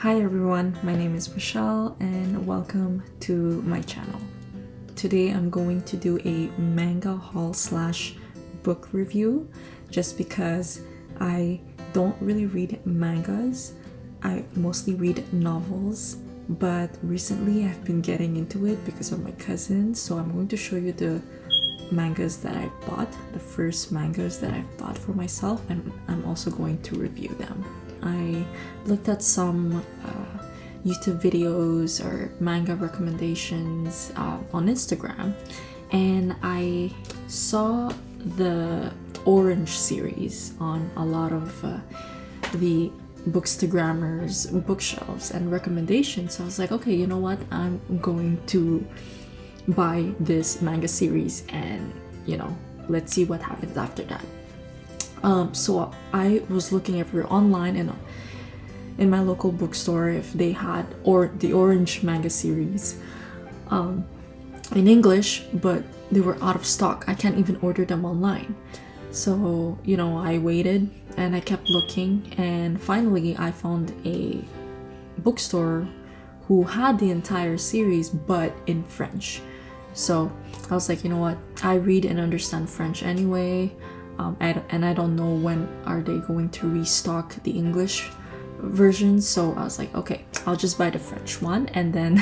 Hi everyone, my name is Michelle and welcome to my channel. Today I'm going to do a manga haul slash book review just because I don't really read mangas. I mostly read novels, but recently I've been getting into it because of my cousin, so I'm going to show you the mangas that I bought, the first mangas that I've bought for myself, and I'm also going to review them. I looked at some YouTube videos or manga recommendations on Instagram, and I saw the Orange series on a lot of the Bookstagrammers bookshelves and recommendations. So I was like, okay, you know what? I'm going to buy this manga series and let's see what happens after that. So I was looking everywhere online and in my local bookstore if they had the Orange manga series in English, but they were out of stock. I can't even order them online. So I waited and I kept looking, and finally I found a bookstore who had the entire series but in French. So I was like, you know what, I read and understand French anyway, and I don't know when are they going to restock the English version. So I was like, okay, I'll just buy the French one, and then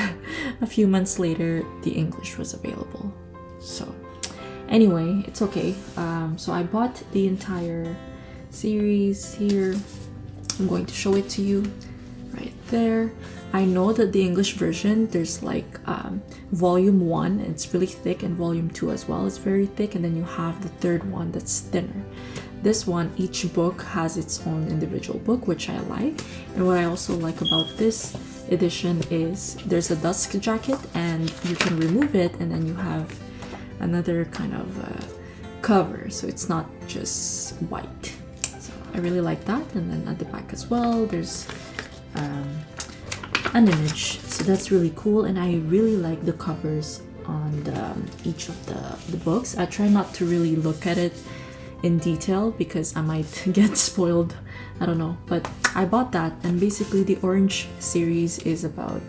a few months later the English was available. So anyway, it's okay. So I bought the entire series here. I'm going to show it to you right there. I know that the English version, there's like volume 1, it's really thick, and volume 2 as well is very thick, and then you have the third one that's thinner. This one, each book has its own individual book, which I like. And what I also like about this edition is there's a dust jacket and you can remove it, and then you have another kind of cover, so it's not just white. So I really like that. And then at the back as well, there's an image, so that's really cool. And I really like the covers on each of the books. I try not to really look at it in detail because I might get spoiled, I don't know, but I bought that. And basically the Orange series is about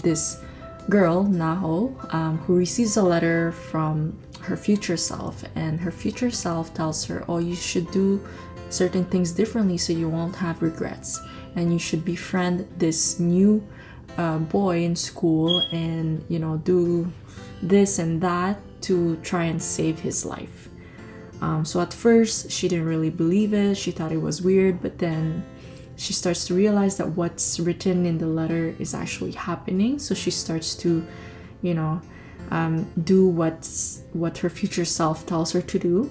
this girl, Naho, who receives a letter from her future self, and her future self tells her, oh, you should do certain things differently so you won't have regrets, and you should befriend this new boy in school and do this and that to try and save his life. So at first she didn't really believe it, she thought it was weird, but then she starts to realize that what's written in the letter is actually happening. So she starts to do what her future self tells her to do.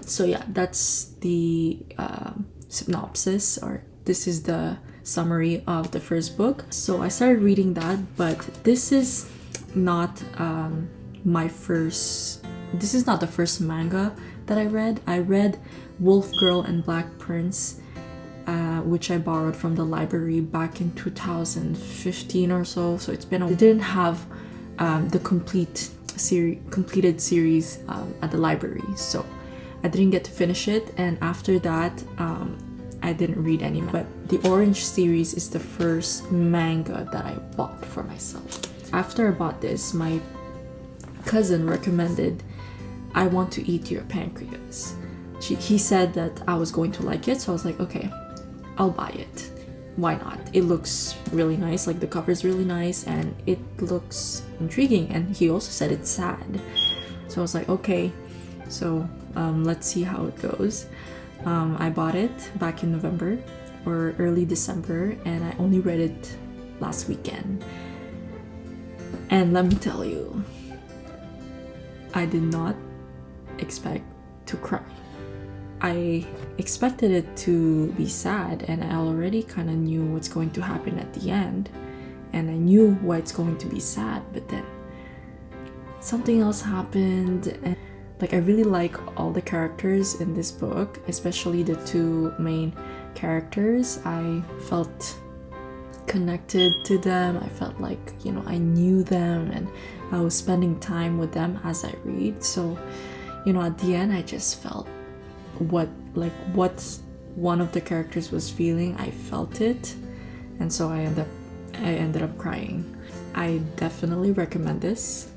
So yeah, that's the synopsis, or this is the summary of the first book. So I started reading that, but this is not this is not the first manga that I read. I read Wolf Girl and Black Prince, which I borrowed from the library back in 2015 or so. So it's been it didn't have the completed series at the library, so I didn't get to finish it. And after that I didn't read any, but the Orange series is the first manga that I bought for myself. After I bought this, my cousin recommended I Want to Eat Your Pancreas. He said that I was going to like it, so I was like, okay, I'll buy it. Why not? It looks really nice, like the cover is really nice and it looks intriguing, and he also said it's sad. So I was like, okay, so let's see how it goes. I bought it back in November or early December, and I only read it last weekend. And let me tell you, I did not expect to cry. I expected it to be sad, and I already kind of knew what's going to happen at the end, and I knew why it's going to be sad, but then something else happened. And I really like all the characters in this book, especially the two main characters. I felt connected to them. I felt like I knew them, and I was spending time with them as I read. So at the end I just felt what one of the characters was feeling. I felt it, and so I ended up crying. I definitely recommend this.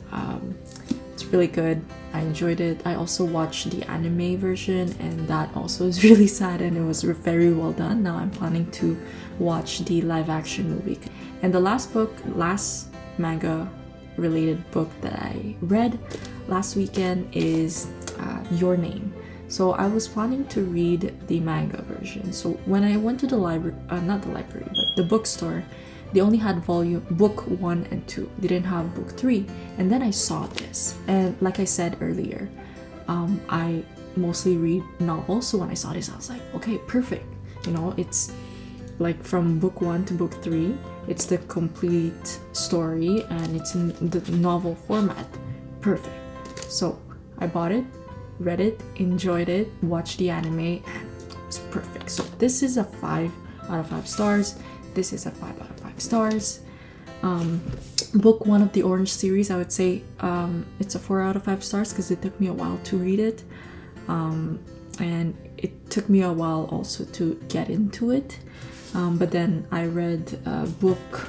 It's really good. I enjoyed it. I also watched the anime version, and that also is really sad, and it was very well done. Now I'm planning to watch the live action movie. And the last manga related book that I read last weekend is Your Name. So I was planning to read the manga version. So when I went to the library, not the library, but the bookstore, they only had book 1 and 2. They didn't have book 3. And then I saw this. And like I said earlier, I mostly read novels. So when I saw this, I was like, okay, perfect. You know, it's like from book 1 to book 3. It's the complete story and it's in the novel format. Perfect. So I bought it, read it, enjoyed it, watched the anime, and it was perfect. So this is a 5 out of 5 stars. This is a 5 out of 5 stars. Book 1 of the Orange series, I would say it's a 4 out of 5 stars because it took me a while to read it. And it took me a while also to get into it. But then I read book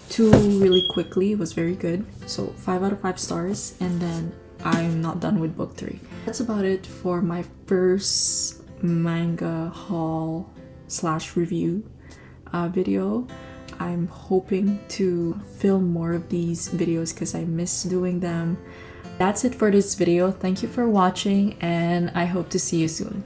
2 really quickly. It was very good. So 5 out of 5 stars. And then I'm not done with book 3. That's about it for my first manga haul / review video. I'm hoping to film more of these videos because I miss doing them. That's it for this video. Thank you for watching, and I hope to see you soon.